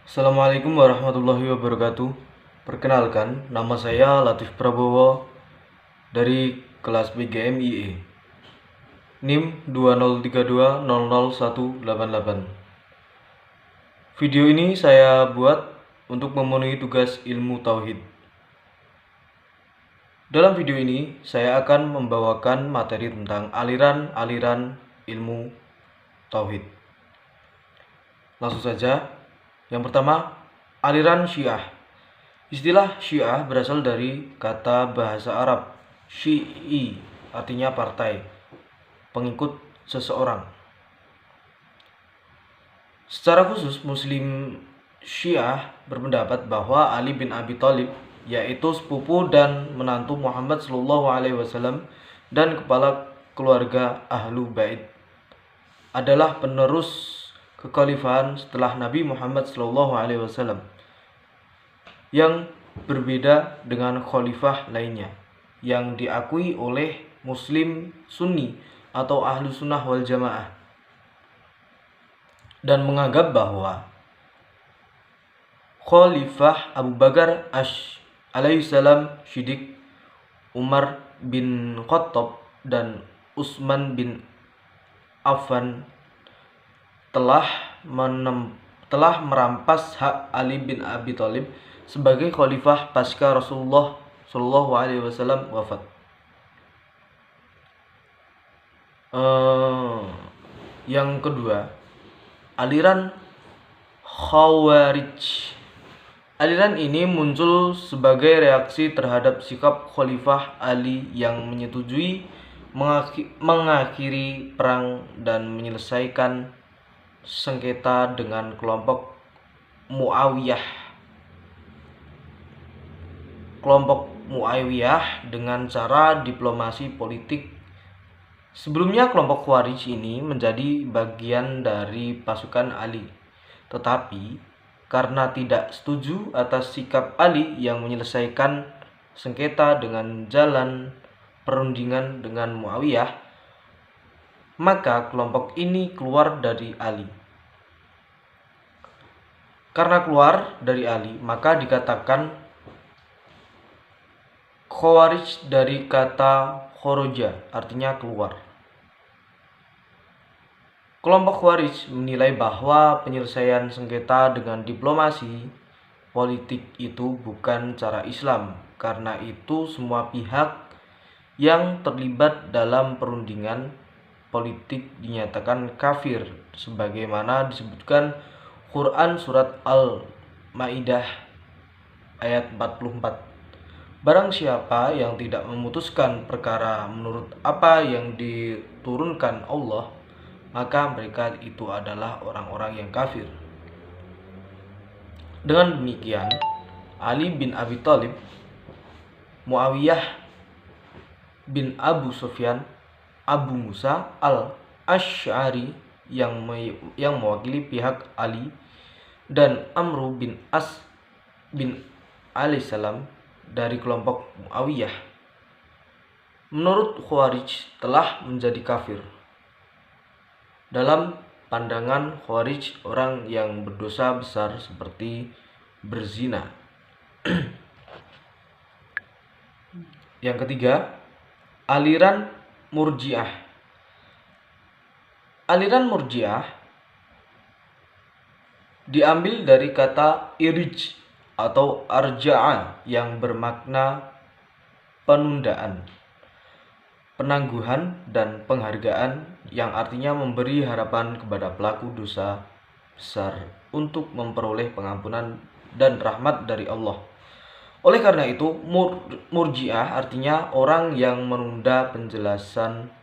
Assalamualaikum warahmatullahi wabarakatuh. Perkenalkan, nama saya Latif Prabowo dari kelas BGMIE. NIM 2032000188. Video ini saya buat untuk memenuhi tugas ilmu tauhid. Dalam video ini, saya akan membawakan materi tentang aliran-aliran ilmu tauhid. Langsung saja. Yang pertama, aliran Syiah. Istilah Syiah berasal dari kata bahasa Arab Syi'i, artinya partai, pengikut seseorang. Secara khusus, Muslim Syiah berpendapat bahwa Ali bin Abi Thalib, yaitu sepupu dan menantu Muhammad SAW dan kepala keluarga Ahlu Bait, adalah penerus kekhalifahan setelah Nabi Muhammad SAW, yang berbeda dengan khalifah lainnya yang diakui oleh Muslim Sunni atau Ahlu Sunnah wal Jamaah, dan menganggap bahwa Khalifah Abu Bakar alaihissalam Siddiq, Umar bin Khattab, dan Utsman bin Affan telah merampas hak Ali bin Abi Thalib sebagai khalifah pasca Rasulullah SAW wafat. Yang kedua, aliran Khawarij. Aliran ini muncul sebagai reaksi terhadap sikap Khalifah Ali yang menyetujui mengakhiri perang dan menyelesaikan sengketa dengan kelompok Muawiyah dengan cara diplomasi politik. Sebelumnya kelompok Khawarij ini menjadi bagian dari pasukan Ali, tetapi karena tidak setuju atas sikap Ali yang menyelesaikan sengketa dengan jalan perundingan dengan Muawiyah, maka kelompok ini keluar dari Ali. Karena keluar dari Ali, maka dikatakan Khawarij dari kata khoroja, artinya keluar. Kelompok Khawarij menilai bahwa penyelesaian sengketa dengan diplomasi politik itu bukan cara Islam. Karena itu semua pihak yang terlibat dalam perundingan politik dinyatakan kafir, sebagaimana disebutkan Quran surat Al-Maidah ayat 44. Barang siapa yang tidak memutuskan perkara menurut apa yang diturunkan Allah, maka mereka itu adalah orang-orang yang kafir. Dengan demikian, Ali bin Abi Thalib, Muawiyah bin Abu Sufyan, Abu Musa al-Asy'ari yang mewakili pihak Ali, dan Amru bin As bin alaihissalam dari kelompok Muawiyah, menurut Khawarij telah menjadi kafir. Dalam pandangan Khawarij, orang yang berdosa besar seperti berzina. Yang ketiga, aliran Murji'ah. Aliran Murji'ah diambil dari kata irj atau arja'a yang bermakna penundaan, penangguhan, dan penghargaan, yang artinya memberi harapan kepada pelaku dosa besar untuk memperoleh pengampunan dan rahmat dari Allah. Oleh karena itu, Murji'ah artinya orang yang menunda penjelasan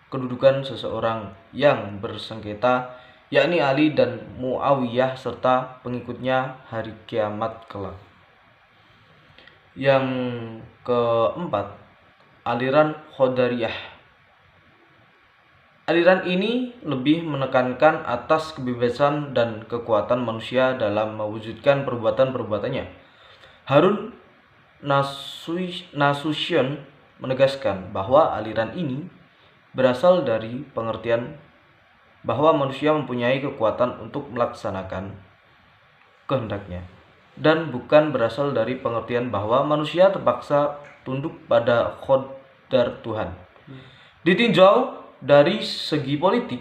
kedudukan seseorang yang bersengketa, yakni Ali dan Muawiyah serta pengikutnya hari kiamat kelak. Yang keempat, aliran Qadariyah. Aliran ini lebih menekankan atas kebebasan dan kekuatan manusia dalam mewujudkan perbuatan-perbuatannya. Harun Nasution menegaskan bahwa aliran ini berasal dari pengertian bahwa manusia mempunyai kekuatan untuk melaksanakan kehendaknya, dan bukan berasal dari pengertian bahwa manusia terpaksa tunduk pada qadar Tuhan. Ditinjau dari segi politik,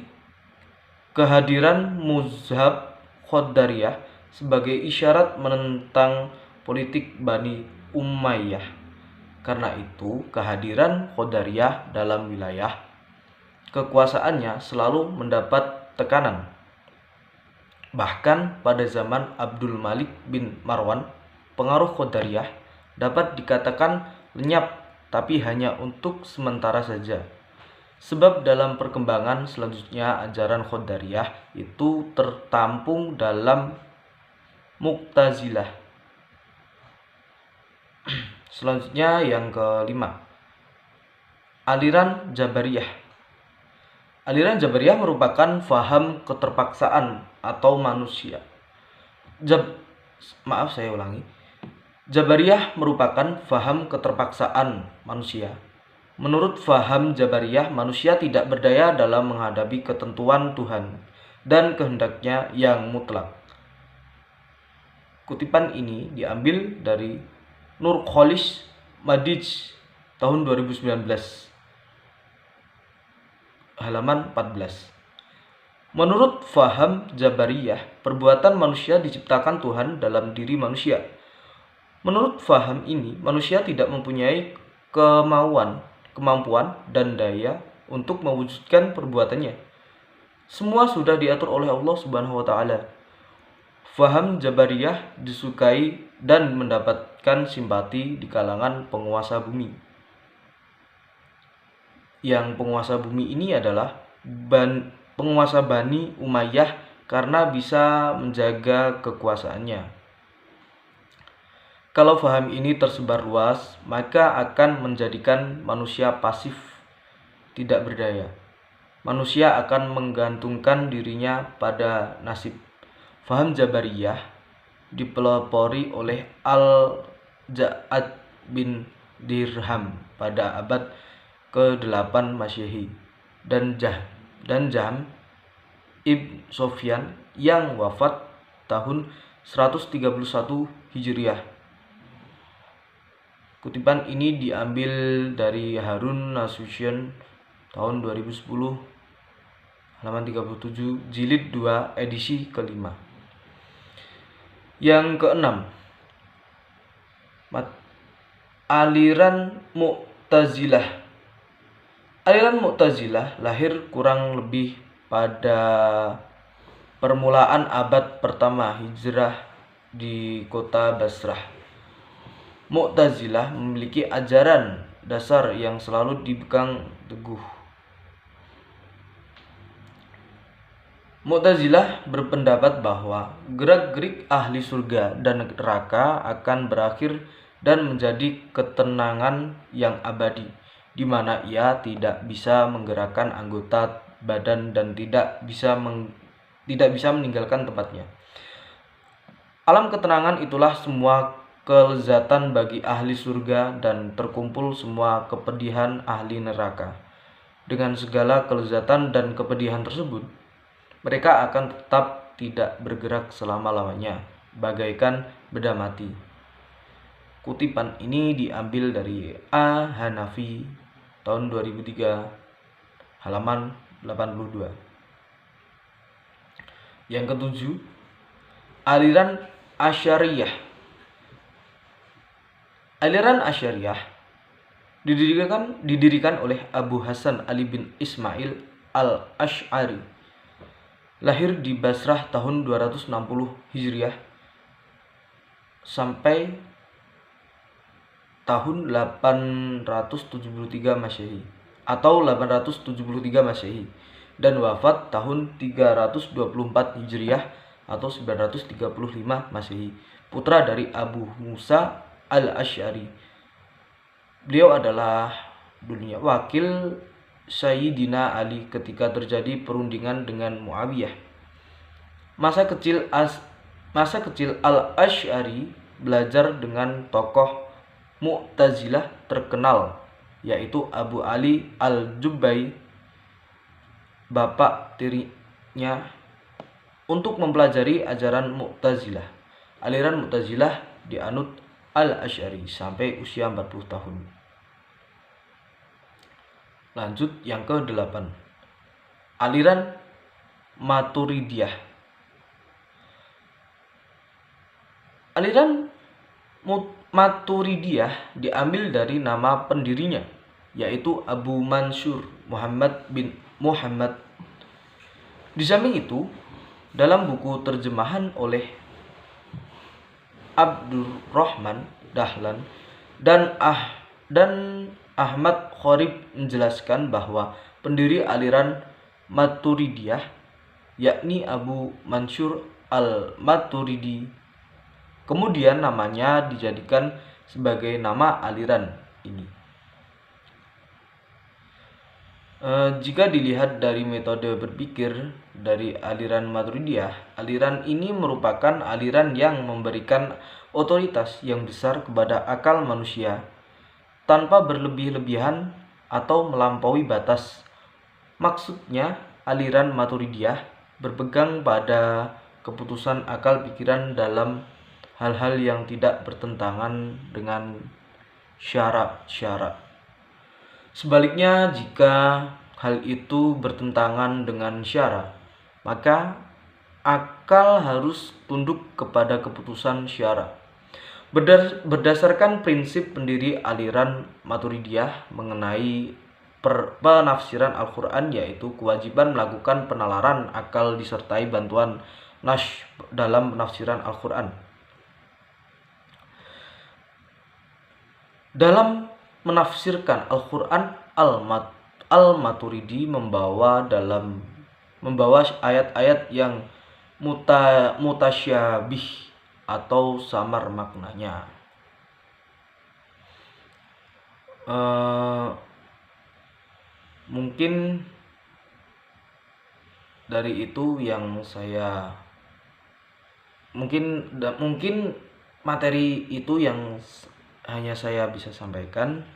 kehadiran mazhab Qadariyah sebagai isyarat menentang politik Bani Umayyah. Karena itu, kehadiran Qadariyah dalam wilayah kekuasaannya selalu mendapat tekanan. Bahkan pada zaman Abdul Malik bin Marwan, pengaruh Qadariyah dapat dikatakan lenyap, tapi hanya untuk sementara saja. Sebab dalam perkembangan selanjutnya ajaran Qadariyah itu tertampung dalam Mu'tazilah. Selanjutnya yang kelima, aliran Jabariyah. Aliran Jabariyah merupakan faham keterpaksaan atau manusia. Jabariyah merupakan faham keterpaksaan manusia. Menurut faham Jabariyah, manusia tidak berdaya dalam menghadapi ketentuan Tuhan dan kehendaknya yang mutlak. Kutipan ini diambil dari Nur Khalis Madij tahun 2019, halaman 14. Menurut faham Jabariyah, perbuatan manusia diciptakan Tuhan dalam diri manusia. Menurut faham ini, manusia tidak mempunyai kemampuan dan daya untuk mewujudkan perbuatannya. Semua sudah diatur oleh Allah Subhanahu wa taala. Faham Jabariyah disukai dan mendapatkan simpati di kalangan penguasa bumi. Yang penguasa bumi ini adalah penguasa Bani Umayyah karena bisa menjaga kekuasaannya. Kalau faham ini tersebar luas, maka akan menjadikan manusia pasif, tidak berdaya. Manusia akan menggantungkan dirinya pada nasib. Faham Jabariyah dipelopori oleh Al-Ja'ad bin Dirham pada abad ke-8 Masehi dan Jahm Ibn Sofyan yang wafat tahun 131 Hijriah. Kutipan ini diambil dari Harun Nasution tahun 2010, halaman 37, jilid 2, edisi kelima. Yang keenam, aliran Mu'tazilah. Aliran Mu'tazilah lahir kurang lebih pada permulaan abad pertama Hijrah di kota Basrah. Mu'tazilah memiliki ajaran dasar yang selalu dipegang teguh. Mu'tazilah berpendapat bahwa gerak-gerik ahli surga dan neraka akan berakhir dan menjadi ketenangan yang abadi, di mana ia tidak bisa menggerakkan anggota badan dan tidak bisa meninggalkan tempatnya. Alam ketenangan itulah semua kelezatan bagi ahli surga dan terkumpul semua kepedihan ahli neraka. Dengan segala kelezatan dan kepedihan tersebut, mereka akan tetap tidak bergerak selama-lamanya, bagaikan benda mati. Kutipan ini diambil dari A. Hanafi tahun 2003, halaman 82. Yang ketujuh, aliran Asy'ariyah. Aliran Asy'ariyah didirikan oleh Abu Hasan Ali bin Ismail al-Asy'ari. Lahir di Basrah tahun 260 Hijriah sampai tahun 873 Masehi atau 873 Masehi dan wafat tahun 324 Hijriah atau 935 Masehi. Putra dari Abu Musa al-Asy'ari. Beliau adalah dulunya wakil Sayyidina Ali ketika terjadi perundingan dengan Muawiyah. Masa kecil al-Asy'ari belajar dengan tokoh Mu'tazilah terkenal, yaitu Abu Ali al-Jubbai, bapak tirinya, untuk mempelajari ajaran Mu'tazilah. Aliran Mu'tazilah dianut Al-Asy'ari sampai usia 40 tahun. Lanjut yang ke-8. Aliran Maturidiyah. Aliran Maturidiyah diambil dari nama pendirinya, yaitu Abu Mansur Muhammad bin Muhammad. Di samping itu, dalam buku terjemahan oleh Abdurrahman Dahlan dan Ahmad Kharib menjelaskan bahwa pendiri aliran Maturidiyah yakni Abu Mansur al-Maturidi. Kemudian namanya dijadikan sebagai nama aliran ini. Jika dilihat dari metode berpikir dari aliran Maturidiyah, aliran ini merupakan aliran yang memberikan otoritas yang besar kepada akal manusia tanpa berlebih-lebihan atau melampaui batas. Maksudnya, aliran Maturidiyah berpegang pada keputusan akal pikiran dalam hal-hal yang tidak bertentangan dengan syara'. Sebaliknya, jika hal itu bertentangan dengan syara', maka akal harus tunduk kepada keputusan syara'. Berdasarkan prinsip pendiri aliran Maturidiyah mengenai penafsiran Al-Quran, yaitu kewajiban melakukan penalaran akal disertai bantuan nas dalam penafsiran Al-Quran. Dalam menafsirkan Al-Quran, Al-Maturidi membawa ayat-ayat yang mutasyabih atau samar maknanya. Mungkin dari itu yang saya mungkin materi itu yang hanya saya bisa sampaikan.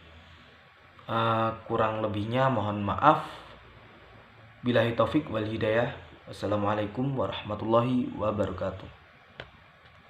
Kurang lebihnya mohon maaf. Billahi taufik wal hidayah. Wassalamualaikum warahmatullahi wabarakatuh.